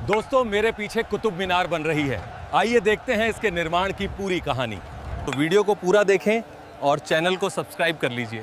दोस्तों, मेरे पीछे कुतुब मीनार बन रही है। आइए देखते हैं इसके निर्माण की पूरी कहानी। तो वीडियो को पूरा देखें और चैनल को सब्सक्राइब कर लीजिए।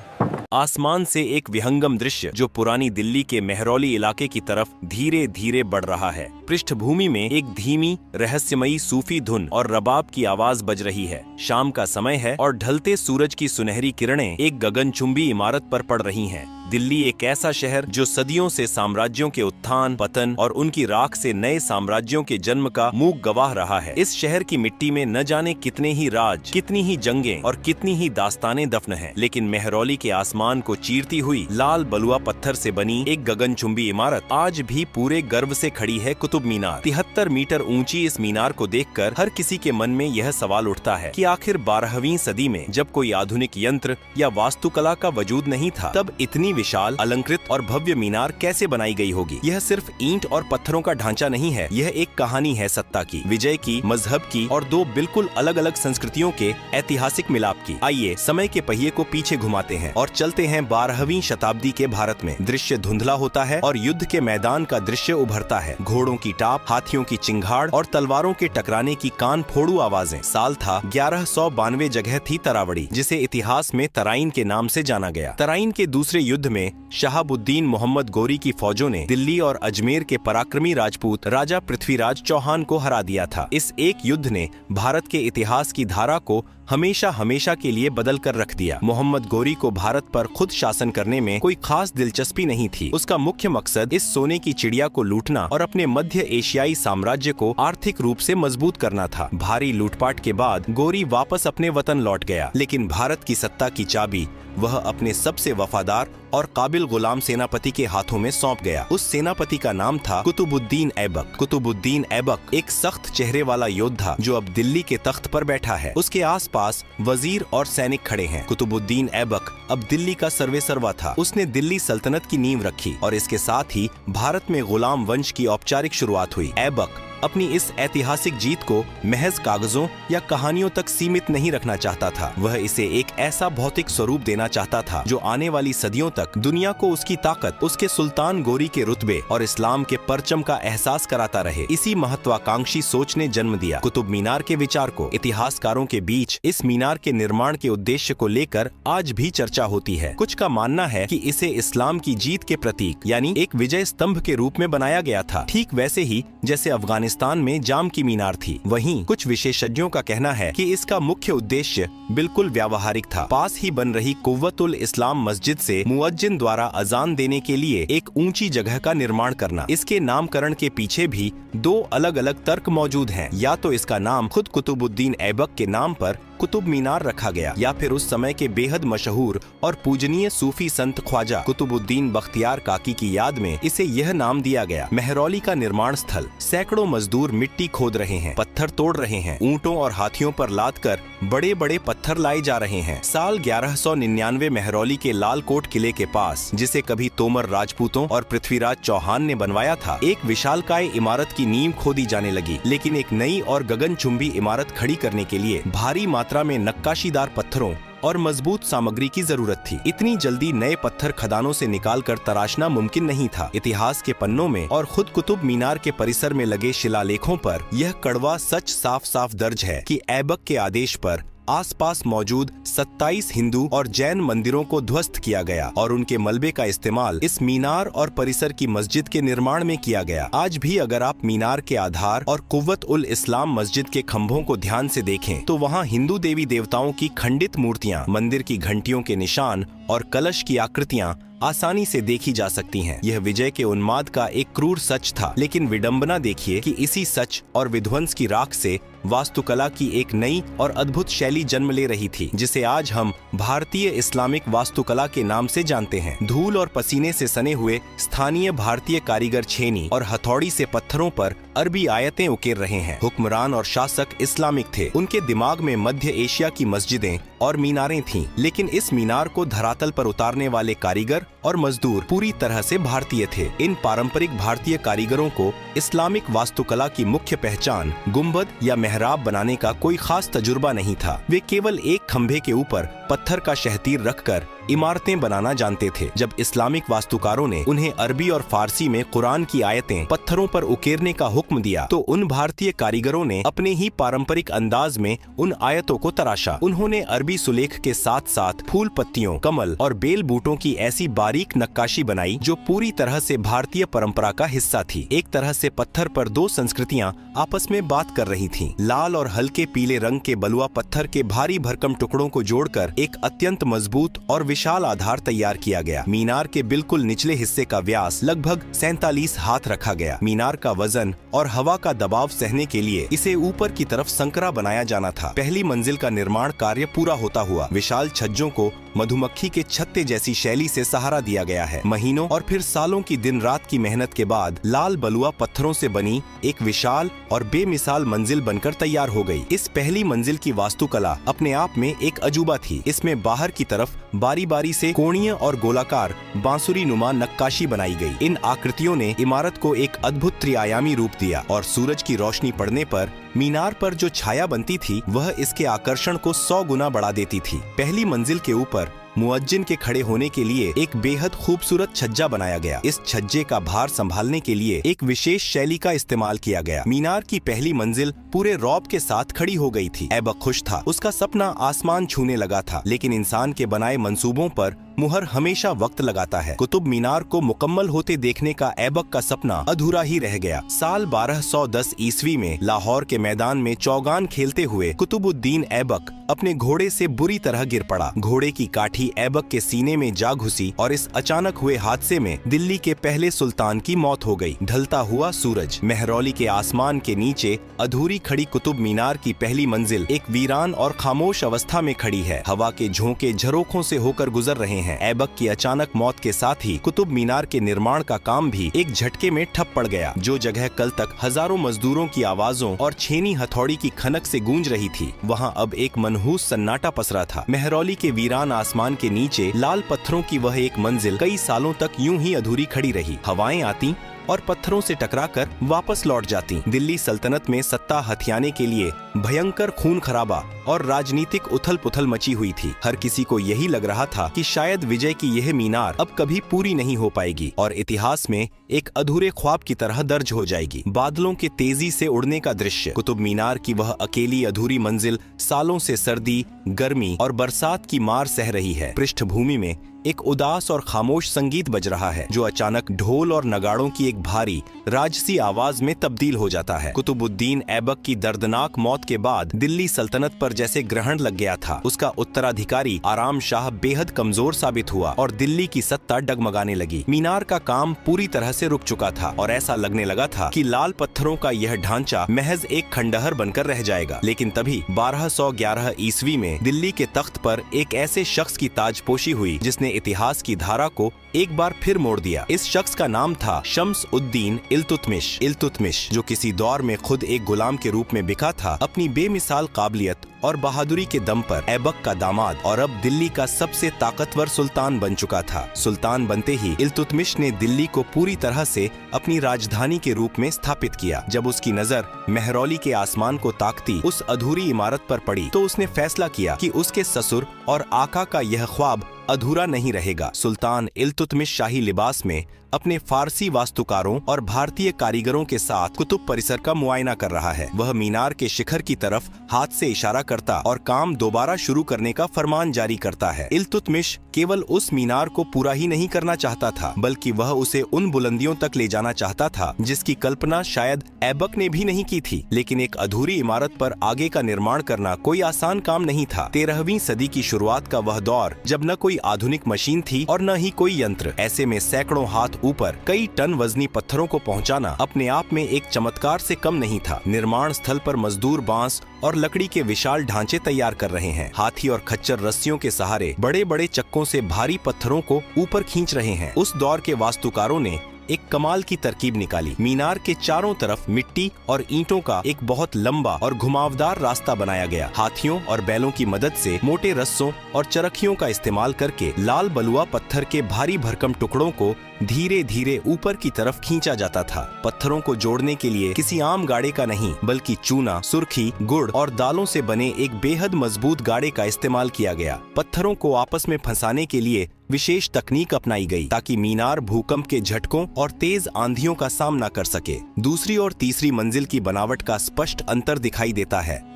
आसमान से एक विहंगम दृश्य जो पुरानी दिल्ली के मेहरौली इलाके की तरफ धीरे धीरे बढ़ रहा है। पृष्ठभूमि में एक धीमी रहस्यमयी सूफी धुन और रबाब की आवाज बज रही है। शाम का समय है और ढलते सूरज की सुनहरी किरणें एक गगनचुंबी इमारत पर पड़ रही हैं। दिल्ली एक ऐसा शहर जो सदियों से साम्राज्यों के उत्थान पतन और उनकी राख से नए साम्राज्यों के जन्म का मूक गवाह रहा है। इस शहर की मिट्टी में न जाने कितने ही राज, कितनी ही जंगें और कितनी ही दास्तानें दफन हैं। लेकिन मेहरौली के आसमान को चीरती हुई लाल बलुआ पत्थर से बनी एक गगनचुंबी इमारत आज भी पूरे गर्व से खड़ी है, कुतुब मीनार। 73 मीटर ऊंची इस मीनार को देखकर हर किसी के मन में यह सवाल उठता है कि आखिर 12वीं सदी में जब कोई आधुनिक यंत्र या वास्तुकला का वजूद नहीं था, तब इतनी विशाल, अलंकृत और भव्य मीनार कैसे बनाई गई होगी। यह सिर्फ ईंट और पत्थरों का ढांचा नहीं है, यह एक कहानी है सत्ता की, विजय की, मजहब की और दो बिल्कुल अलग अलग संस्कृतियों के ऐतिहासिक मिलाप की। आइए समय के पहिए को पीछे घुमाते हैं और चलते हैं 12वीं शताब्दी के भारत में। दृश्य धुंधला होता है और युद्ध के मैदान का दृश्य उभरता है। घोड़ों की टाप, हाथियों की चिंगाड़ और तलवारों के टकराने की कान फोड़ू आवाजें। साल था 1192। जगह थी तरावड़ी, जिसे इतिहास में तराइन के नाम से जाना गया। तराइन के दूसरे युद्ध में शहाबुद्दीन मोहम्मद गोरी की फौजों ने दिल्ली और अजमेर के पराक्रमी राजपूत राजा पृथ्वीराज चौहान को हरा दिया था। इस एक युद्ध ने भारत के इतिहास की धारा को हमेशा हमेशा के लिए बदल कर रख दिया। मोहम्मद गोरी को भारत पर खुद शासन करने में कोई खास दिलचस्पी नहीं थी। उसका मुख्य मकसद इस सोने की चिड़िया को लूटना और अपने मध्य एशियाई साम्राज्य को आर्थिक रूप से मजबूत करना था। भारी लूटपाट के बाद गोरी वापस अपने वतन लौट गया, लेकिन भारत की सत्ता की चाबी वह अपने सबसे वफादार और काबिल गुलाम सेनापति के हाथों में सौंप गया। उस सेनापति का नाम था कुतुबुद्दीन ऐबक। कुतुबुद्दीन ऐबक एक सख्त चेहरे वाला योद्धा जो अब दिल्ली के तख्त पर बैठा है। उसके आसपास वजीर और सैनिक खड़े हैं। कुतुबुद्दीन ऐबक अब दिल्ली का सर्वेसर्वा था। उसने दिल्ली सल्तनत की नींव रखी और इसके साथ ही भारत में गुलाम वंश की औपचारिक शुरुआत हुई। ऐबक अपनी इस ऐतिहासिक जीत को महज कागजों या कहानियों तक सीमित नहीं रखना चाहता था। वह इसे एक ऐसा भौतिक स्वरूप देना चाहता था जो आने वाली सदियों तक दुनिया को उसकी ताकत, उसके सुल्तान गोरी के रुतबे और इस्लाम के परचम का एहसास कराता रहे। इसी महत्वाकांक्षी सोच ने जन्म दिया कुतुब मीनार के विचार को। इतिहासकारों के बीच इस मीनार के निर्माण के उद्देश्य को लेकर आज भी चर्चा होती है। कुछ का मानना है कि इसे इस्लाम की जीत के प्रतीक यानी एक विजय स्तंभ के रूप में बनाया गया था, ठीक वैसे ही जैसे अफगानिस्तान में जाम की मीनार थी। वहीं कुछ विशेषज्ञों का कहना है कि इसका मुख्य उद्देश्य बिल्कुल व्यावहारिक था। पास ही बन रही कुव्वतुल इस्लाम मस्जिद से मुअज्जिन द्वारा अजान देने के लिए एक ऊंची जगह का निर्माण करना। इसके नामकरण के पीछे भी दो अलग अलग तर्क मौजूद हैं। या तो इसका नाम खुद कुतुबुद्दीन ऐबक के नाम पर कुतुब मीनार रखा गया, या फिर उस समय के बेहद मशहूर और पूजनीय सूफी संत ख्वाजा कुतुबुद्दीन बख्तियार काकी की याद में इसे यह नाम दिया गया। मेहरौली का निर्माण स्थल। सैकड़ों मजदूर मिट्टी खोद रहे हैं, पत्थर तोड़ रहे हैं, ऊंटों और हाथियों पर लाद कर बड़े बड़े पत्थर लाए जा रहे हैं। साल 1199 मेहरौली के लाल कोट किले के पास, जिसे कभी तोमर राजपूतों और पृथ्वीराज चौहान ने बनवाया था, एक विशालकाय इमारत की नींव खोदी जाने लगी। लेकिन एक नई और गगनचुंबी इमारत खड़ी करने के लिए भारी मात्रा में नक्काशीदार पत्थरों और मजबूत सामग्री की जरूरत थी। इतनी जल्दी नए पत्थर खदानों से निकालकर तराशना मुमकिन नहीं था। इतिहास के पन्नों में और खुद कुतुब मीनार के परिसर में लगे शिलालेखों पर यह कड़वा सच साफ साफ दर्ज है कि ऐबक के आदेश पर आसपास मौजूद 27 हिंदू और जैन मंदिरों को ध्वस्त किया गया और उनके मलबे का इस्तेमाल इस मीनार और परिसर की मस्जिद के निर्माण में किया गया। आज भी अगर आप मीनार के आधार और कुव्वत उल इस्लाम मस्जिद के खंभों को ध्यान से देखें तो वहाँ हिंदू देवी देवताओं की खंडित मूर्तियाँ, मंदिर की घंटियों के निशान और कलश की आकृतियाँ आसानी से देखी जा सकती हैं। यह विजय के उन्माद का एक क्रूर सच था, लेकिन विडंबना देखिए कि इसी सच और विध्वंस की राख से वास्तुकला की एक नई और अद्भुत शैली जन्म ले रही थी, जिसे आज हम भारतीय इस्लामिक वास्तुकला के नाम से जानते हैं। धूल और पसीने से सने हुए स्थानीय भारतीय कारीगर छेनी और हथौड़ी से पत्थरों पर अरबी आयतें उकेर रहे हैं। हुक्मरान और शासक इस्लामिक थे। उनके दिमाग में मध्य एशिया की मस्जिदें और मीनारें थीं, लेकिन इस मीनार को धरातल पर उतारने वाले कारीगर और मजदूर पूरी तरह से भारतीय थे। इन पारंपरिक भारतीय कारीगरों को इस्लामिक वास्तुकला की मुख्य पहचान गुंबद या मेहराब बनाने का कोई खास तजुर्बा नहीं था। वे केवल एक खंभे के ऊपर पत्थर का शहतीर रखकर इमारतें बनाना जानते थे। जब इस्लामिक वास्तुकारों ने उन्हें अरबी और फारसी में कुरान की आयतें पत्थरों पर उकेरने का हुक्म दिया तो उन भारतीय कारीगरों ने अपने ही पारंपरिक अंदाज में उन आयतों को तराशा। उन्होंने अरबी सुलेख के साथ साथ फूल पत्तियों, कमल और बेल बूटों की ऐसी बारीक नक्काशी बनाई जो पूरी तरह से भारतीय परंपरा का हिस्सा थी। एक तरह से पत्थर पर दो संस्कृतियां आपस में बात कर रही थीं। लाल और हल्के पीले रंग के बलुआ पत्थर के भारी भरकम टुकड़ों को जोड़कर एक अत्यंत मजबूत और विशाल आधार तैयार किया गया। मीनार के बिल्कुल निचले हिस्से का व्यास लगभग 47 हाथ रखा गया। मीनार का वजन और हवा का दबाव सहने के लिए इसे ऊपर की तरफ संकरा बनाया जाना था। पहली मंजिल का निर्माण कार्य पूरा होता हुआ विशाल छज्जों को मधुमक्खी के छत्ते जैसी शैली से सहारा दिया गया है। महीनों और फिर सालों की दिन रात की मेहनत के बाद लाल बलुआ पत्थरों से बनी एक विशाल और बेमिसाल मंजिल बनकर तैयार हो गई। इस पहली मंजिल की वास्तुकला अपने आप में एक अजूबा थी। इसमें बाहर की तरफ बारी बारी से कोणीय और गोलाकार बांसुरी नुमा नक्काशी बनाई गई। इन आकृतियों ने इमारत को एक अद्भुत त्रिआयामी रूप दिया और सूरज की रोशनी पड़ने पर मीनार पर जो छाया बनती थी वह इसके आकर्षण को 100 गुना बढ़ा देती थी। पहली मंजिल के ऊपर मुअज्जिन के खड़े होने के लिए एक बेहद खूबसूरत छज्जा बनाया गया। इस छज्जे का भार संभालने के लिए एक विशेष शैली का इस्तेमाल किया गया। मीनार की पहली मंजिल पूरे रौब के साथ खड़ी हो गई थी। ऐबक खुश था। उसका सपना आसमान छूने लगा था, लेकिन इंसान के बनाए मंसूबों पर मुहर हमेशा वक्त लगाता है। कुतुब मीनार को मुकम्मल होते देखने का ऐबक का सपना अधूरा ही रह गया। साल 1210 ईस्वी में लाहौर के मैदान में चौगान खेलते हुए कुतुबुद्दीन ऐबक अपने घोड़े से बुरी तरह गिर पड़ा। घोड़े की काठी ऐबक के सीने में जा घुसी और इस अचानक हुए हादसे में दिल्ली के पहले सुल्तान की मौत हो गई। ढलता हुआ सूरज, मेहरौली के आसमान के नीचे अधूरी खड़ी कुतुब मीनार की पहली मंजिल एक वीरान और खामोश अवस्था में खड़ी है। हवा के झोंके झरोखों से होकर गुजर रहे हैं। ऐबक की अचानक मौत के साथ ही कुतुब मीनार के निर्माण का काम भी एक झटके में ठप पड़ गया। जो जगह कल तक हजारों मजदूरों की आवाजों और छेनी हथौड़ी की खनक से गूंज रही थी, वहां अब एक मनहूस सन्नाटा पसरा था। मेहरौली के वीरान आसमान के नीचे लाल पत्थरों की वह एक मंजिल कई सालों तक यूं ही अधूरी खड़ी रही। हवाएं आती और पत्थरों से टकराकर वापस लौट जाती। दिल्ली सल्तनत में सत्ता हथियाने के लिए भयंकर खून खराबा और राजनीतिक उथल पुथल मची हुई थी। हर किसी को यही लग रहा था कि शायद विजय की यह मीनार अब कभी पूरी नहीं हो पाएगी और इतिहास में एक अधूरे ख्वाब की तरह दर्ज हो जाएगी। बादलों के तेजी से उड़ने का दृश्य, कुतुब मीनार की वह अकेली अधूरी मंजिल सालों से सर्दी, गर्मी और बरसात की मार सह रही है। पृष्ठभूमि में एक उदास और खामोश संगीत बज रहा है जो अचानक ढोल और नगाड़ों की एक भारी राजसी आवाज में तब्दील हो जाता है। कुतुबुद्दीन ऐबक की दर्दनाक मौत के बाद दिल्ली सल्तनत पर जैसे ग्रहण लग गया था। उसका उत्तराधिकारी आराम शाह बेहद कमजोर साबित हुआ और दिल्ली की सत्ता डगमगाने लगी। मीनार का काम पूरी तरह से रुक चुका था और ऐसा लगने लगा था कि लाल पत्थरों का यह ढांचा महज एक खंडहर बनकर रह जाएगा। लेकिन तभी 1211 ईस्वी में दिल्ली के तख्त पर एक ऐसे शख्स की ताजपोशी हुई जिसने इतिहास की धारा को एक बार फिर मोड़ दिया। इस शख्स का नाम था शम्स उद्दीन इल्तुतमिश, जो किसी दौर में खुद एक गुलाम के रूप में बिका था। अपनी बेमिसाल काबिलियत और बहादुरी के दम पर ऐबक का दामाद और अब दिल्ली का सबसे ताकतवर सुल्तान बन चुका था। सुल्तान बनते ही इल्तुतमिश ने दिल्ली को पूरी तरह से अपनी राजधानी के रूप में स्थापित किया। जब उसकी नजर मेहरौली के आसमान को ताकती उस अधूरी इमारत पर पड़ी तो उसने फैसला किया कि उसके ससुर और आका का यह ख्वाब अधूरा नहीं रहेगा। सुल्तान इल्तुतमिश शाही लिबास में अपने फारसी वास्तुकारों और भारतीय कारीगरों के साथ कुतुब परिसर का मुआयना कर रहा है। वह मीनार के शिखर की तरफ हाथ से इशारा करता और काम दोबारा शुरू करने का फरमान जारी करता है। इल्तुतमिश केवल उस मीनार को पूरा ही नहीं करना चाहता था, बल्कि वह उसे उन बुलंदियों तक ले जाना चाहता था जिसकी कल्पना शायद ऐबक ने भी नहीं की थी। लेकिन एक अधूरी इमारत पर आगे का निर्माण करना कोई आसान काम नहीं था। 13वीं सदी की शुरुआत का वह दौर जब न कोई आधुनिक मशीन थी और न ही कोई यंत्र। ऐसे में सैकड़ों हाथ ऊपर कई टन वजनी पत्थरों को पहुंचाना अपने आप में एक चमत्कार से कम नहीं था। निर्माण स्थल पर मजदूर बांस और लकड़ी के विशाल ढांचे तैयार कर रहे हैं। हाथी और खच्चर रस्सियों के सहारे बड़े बड़े चक्कों से भारी पत्थरों को ऊपर खींच रहे हैं। उस दौर के वास्तुकारों ने एक कमाल की तरकीब निकाली। मीनार के चारों तरफ मिट्टी और ईंटों का एक बहुत लंबा और घुमावदार रास्ता बनाया गया। हाथियों और बैलों की मदद से मोटे रस्सों और चरखियों का इस्तेमाल करके लाल बलुआ पत्थर के भारी भरकम टुकड़ों को धीरे धीरे ऊपर की तरफ खींचा जाता था। पत्थरों को जोड़ने के लिए किसी आम गाड़े का नहीं बल्कि चूना, सुर्खी, गुड़ और दालों से बने एक बेहद मजबूत गाड़े का इस्तेमाल किया गया। पत्थरों को आपस में फंसाने के लिए विशेष तकनीक अपनाई गई ताकि मीनार भूकंप के झटकों और तेज आंधियों का सामना कर सके। दूसरी और तीसरी मंजिल की बनावट का स्पष्ट अंतर दिखाई देता है।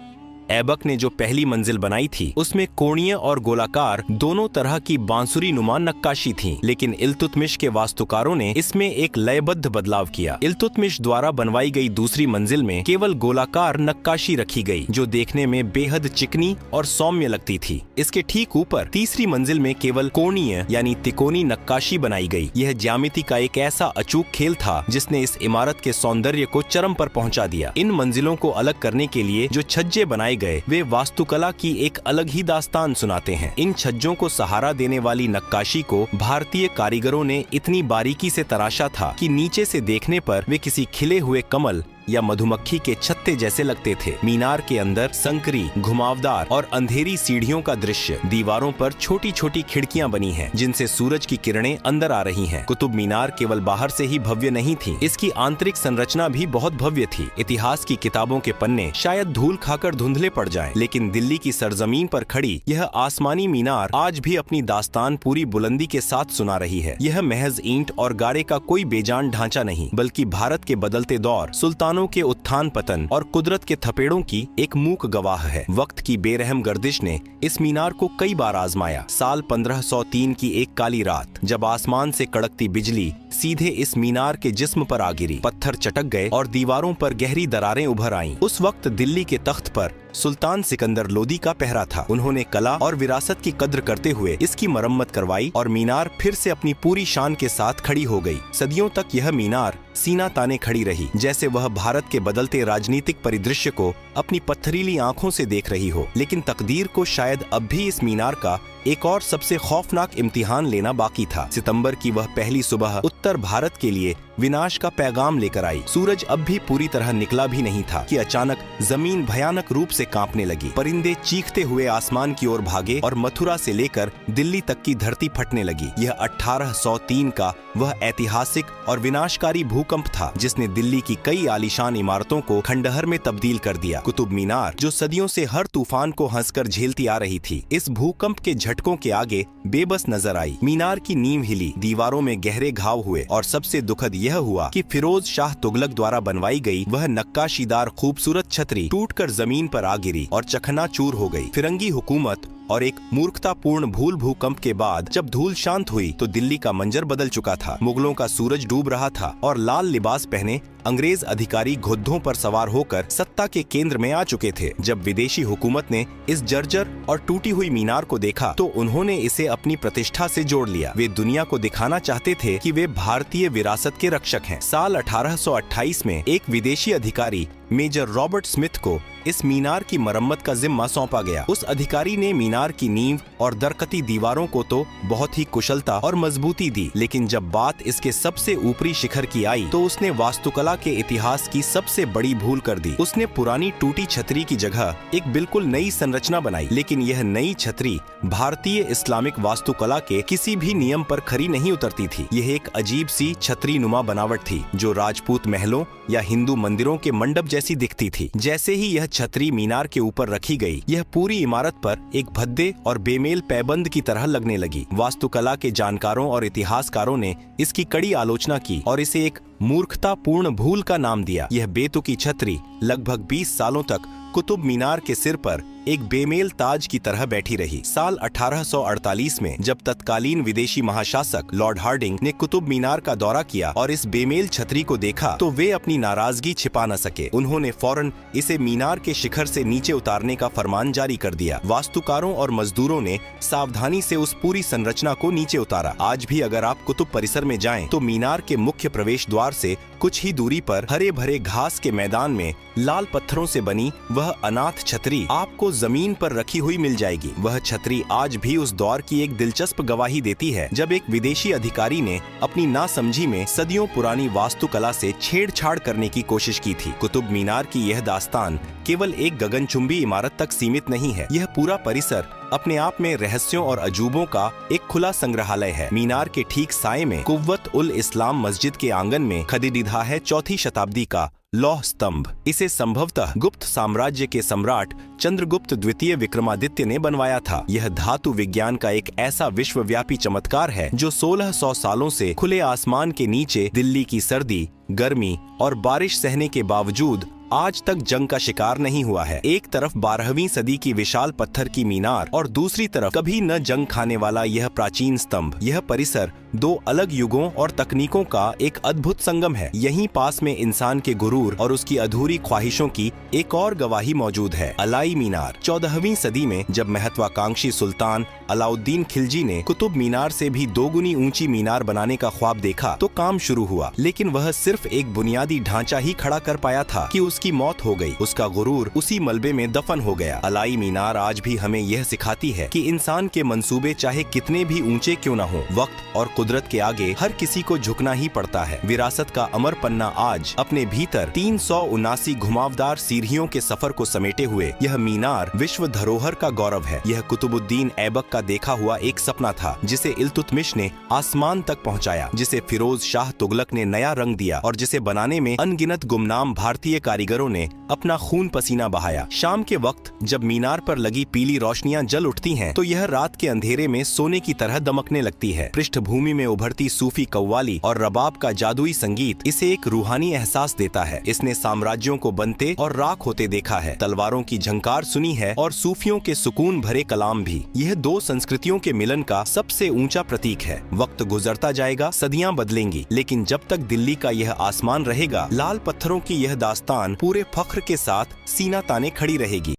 ऐबक ने जो पहली मंजिल बनाई थी उसमें कोणीय और गोलाकार दोनों तरह की बांसुरी नुमा नक्काशी थी, लेकिन इल्तुतमिश के वास्तुकारों ने इसमें एक लयबद्ध बदलाव किया। इल्तुतमिश द्वारा बनवाई गई दूसरी मंजिल में केवल गोलाकार नक्काशी रखी गई जो देखने में बेहद चिकनी और सौम्य लगती थी। इसके ठीक ऊपर तीसरी मंजिल में केवल कोणीय यानी तिकोनी नक्काशी बनाई गई। यह ज्यामिति का एक ऐसा अचूक खेल था जिसने इस इमारत के सौंदर्य को चरम पर पहुंचा दिया। इन मंजिलों को अलग करने के लिए जो छज्जे बनाए गए वे वास्तुकला की एक अलग ही दास्तान सुनाते हैं। इन छज्जों को सहारा देने वाली नक्काशी को भारतीय कारीगरों ने इतनी बारीकी से तराशा था कि नीचे से देखने पर वे किसी खिले हुए कमल या मधुमक्खी के छत्ते जैसे लगते थे। मीनार के अंदर संकरी, घुमावदार और अंधेरी सीढ़ियों का दृश्य। दीवारों पर छोटी छोटी खिड़कियां बनी हैं, जिनसे सूरज की किरणें अंदर आ रही हैं। कुतुब मीनार केवल बाहर से ही भव्य नहीं थी, इसकी आंतरिक संरचना भी बहुत भव्य थी। इतिहास की किताबों के पन्ने शायद धूल खाकर धुंधले पड़ जाएं, लेकिन दिल्ली की सरजमीन पर खड़ी यह आसमानी मीनार आज भी अपनी दास्तान पूरी बुलंदी के साथ सुना रही है। यह महज ईंट और गारे का कोई बेजान ढांचा नहीं, बल्कि भारत के बदलते दौर, सुल्तान के उत्थान पतन और कुदरत के थपेड़ों की एक मूक गवाह है। वक्त की बेरहम गर्दिश ने इस मीनार को कई बार आजमाया। साल 1503 की एक काली रात जब आसमान से कड़कती बिजली सीधे इस मीनार के जिस्म पर आ गिरी, पत्थर चटक गए और दीवारों पर गहरी दरारें उभर आईं। उस वक्त दिल्ली के तख्त पर सुल्तान सिकंदर लोदी का पहरा था। उन्होंने कला और विरासत की कद्र करते हुए इसकी मरम्मत करवाई और मीनार फिर से अपनी पूरी शान के साथ खड़ी हो गई। सदियों तक यह मीनार सीना ताने खड़ी रही, जैसे वह भारत के बदलते राजनीतिक परिदृश्य को अपनी पत्थरीली आंखों से देख रही हो। लेकिन तकदीर को शायद अब भी इस मीनार का एक और सबसे खौफनाक इम्तिहान लेना बाकी था। सितंबर की वह पहली सुबह उत्तर भारत के लिए विनाश का पैगाम लेकर आई। सूरज अब भी पूरी तरह निकला भी नहीं था कि अचानक जमीन भयानक रूप से कांपने लगी। परिंदे चीखते हुए आसमान की ओर भागे और मथुरा से लेकर दिल्ली तक की धरती फटने लगी। यह 1803 का वह ऐतिहासिक और विनाशकारी भूकंप था जिसने दिल्ली की कई आलीशान इमारतों को खंडहर में तब्दील कर दिया। कुतुब मीनार जो सदियों से हर तूफान को हंसकर झेलती आ रही थी, इस भूकंप के झटकों के आगे बेबस नजर आई। मीनार की नींव हिली, दीवारों में गहरे घाव हुए और सबसे दुखद यह हुआ कि फिरोज शाह तुगलक द्वारा बनवाई गई वह नक्काशीदार खूबसूरत छतरी टूटकर जमीन पर आ गिरी और चकनाचूर हो गई। फिरंगी हुकूमत और एक मूर्खतापूर्ण भूल भूकंप के बाद जब धूल शांत हुई तो दिल्ली का मंजर बदल चुका था। मुगलों का सूरज डूब रहा था और लाल लिबास पहने अंग्रेज अधिकारी घुड्डों पर सवार होकर सत्ता के केंद्र में आ चुके थे। जब विदेशी हुकूमत ने इस जर्जर और टूटी हुई मीनार को देखा तो उन्होंने इसे अपनी प्रतिष्ठा से जोड़ लिया। वे दुनिया को दिखाना चाहते थे कि वे भारतीय विरासत के रक्षक हैं। साल 1828 में एक विदेशी अधिकारी मेजर रॉबर्ट स्मिथ को इस मीनार की मरम्मत का जिम्मा सौंपा गया। उस अधिकारी ने मीनार की नींव और दरकती दीवारों को तो बहुत ही कुशलता और मजबूती दी, लेकिन जब बात इसके सबसे ऊपरी शिखर की आई तो उसने वास्तुकला के इतिहास की सबसे बड़ी भूल कर दी। उसने पुरानी टूटी छतरी की जगह एक बिल्कुल नई संरचना बनाई, लेकिन यह नई छतरी भारतीय इस्लामिक वास्तुकला के किसी भी नियम पर खरी नहीं उतरती थी। यह एक अजीब सी छतरी नुमा बनावट थी जो राजपूत महलों या हिंदू मंदिरों के मंडप जैसी दिखती थी। जैसे ही यह छतरी मीनार के ऊपर रखी गई, यह पूरी इमारत पर एक भद्दे और बेमेल पैबंद की तरह लगने लगी। वास्तुकला के जानकारों और इतिहासकारों ने इसकी कड़ी आलोचना की और इसे एक मूर्खतापूर्ण भूल का नाम दिया। यह बेतुकी छतरी लगभग 20 सालों तक कुतुब मीनार के सिर पर एक बेमेल ताज की तरह बैठी रही। साल 1848 में जब तत्कालीन विदेशी महाशासक लॉर्ड हार्डिंग ने कुतुब मीनार का दौरा किया और इस बेमेल छतरी को देखा तो वे अपनी नाराजगी छिपा न सके। उन्होंने फौरन इसे मीनार के शिखर से नीचे उतारने का फरमान जारी कर दिया। वास्तुकारों और मजदूरों ने सावधानी से उस पूरी संरचना को नीचे उतारा। आज भी अगर आप कुतुब परिसर में जाएं तो मीनार के मुख्य प्रवेश द्वार से कुछ ही दूरी पर हरे भरे घास के मैदान में लाल पत्थरों से बनी वह अनाथ छतरी आपको जमीन पर रखी हुई मिल जाएगी। वह छतरी आज भी उस दौर की एक दिलचस्प गवाही देती है जब एक विदेशी अधिकारी ने अपनी नासमझी में सदियों पुरानी वास्तुकला से छेड़छाड़ करने की कोशिश की थी। कुतुब मीनार की यह दास्तान केवल एक गगनचुंबी इमारत तक सीमित नहीं है। यह पूरा परिसर अपने आप में रहस्यों और अजूबों का एक खुला संग्रहालय है। मीनार के ठीक साए में कुव्वत उल इस्लाम मस्जिद के आंगन में खदिदिधा है 4वीं शताब्दी का लौह स्तंभ। इसे संभवतः गुप्त साम्राज्य के सम्राट चंद्रगुप्त द्वितीय विक्रमादित्य ने बनवाया था। यह धातु विज्ञान का एक ऐसा विश्वव्यापी चमत्कार है जो 1600 सालों से खुले आसमान के नीचे दिल्ली की सर्दी, गर्मी और बारिश सहने के बावजूद आज तक जंग का शिकार नहीं हुआ है। एक तरफ 12वीं सदी की विशाल पत्थर की मीनार और दूसरी तरफ कभी न जंग खाने वाला यह प्राचीन स्तंभ। यह परिसर दो अलग युगों और तकनीकों का एक अद्भुत संगम है। यहीं पास में इंसान के गुरूर और उसकी अधूरी ख्वाहिशों की एक और गवाही मौजूद है। अलाई मीनार। 14वीं सदी में जब महत्वाकांक्षी सुल्तान अलाउद्दीन खिलजी ने कुतुब मीनार से भी 2 गुनी ऊंची मीनार बनाने का ख्वाब देखा तो काम शुरू हुआ, लेकिन वह सिर्फ एक बुनियादी ढांचा ही खड़ा कर पाया था कि उसकी मौत हो गई। उसका गुरूर उसी मलबे में दफन हो गया। अलाई मीनार आज भी हमें यह सिखाती है कि इंसान के मंसूबे चाहे कितने भी ऊंचे क्यों न हो, वक्त और कुदरत के आगे हर किसी को झुकना ही पड़ता है। विरासत का अमर पन्ना आज अपने भीतर 379 घुमावदार सीढ़ियों के सफर को समेटे हुए यह मीनार विश्व धरोहर का गौरव है। यह कुतुबुद्दीन ऐबक का देखा हुआ एक सपना था जिसे इल्तुतमिश ने आसमान तक पहुंचाया, जिसे फिरोज शाह तुगलक ने नया रंग दिया और जिसे बनाने में अनगिनत गुमनाम भारतीय कारीगरों ने अपना खून पसीना बहाया। शाम के वक्त जब मीनार पर लगी पीली रोशनियां जल उठती हैं, तो यह रात के अंधेरे में सोने की तरह दमकने लगती है। पृष्ठभूमि में उभरती सूफी कव्वाली और रबाब का जादुई संगीत इसे एक रूहानी एहसास देता है। इसने साम्राज्यों को बनते और राख होते देखा है, तलवारों की झंकार सुनी है और सूफियों के सुकून भरे कलाम भी। यह दो संस्कृतियों के मिलन का सबसे ऊंचा प्रतीक है। वक्त गुजरता जाएगा, सदियां बदलेंगी, लेकिन जब तक दिल्ली का यह आसमान रहेगा, लाल पत्थरों की यह दास्तान पूरे फख्र के साथ सीना ताने खड़ी रहेगी।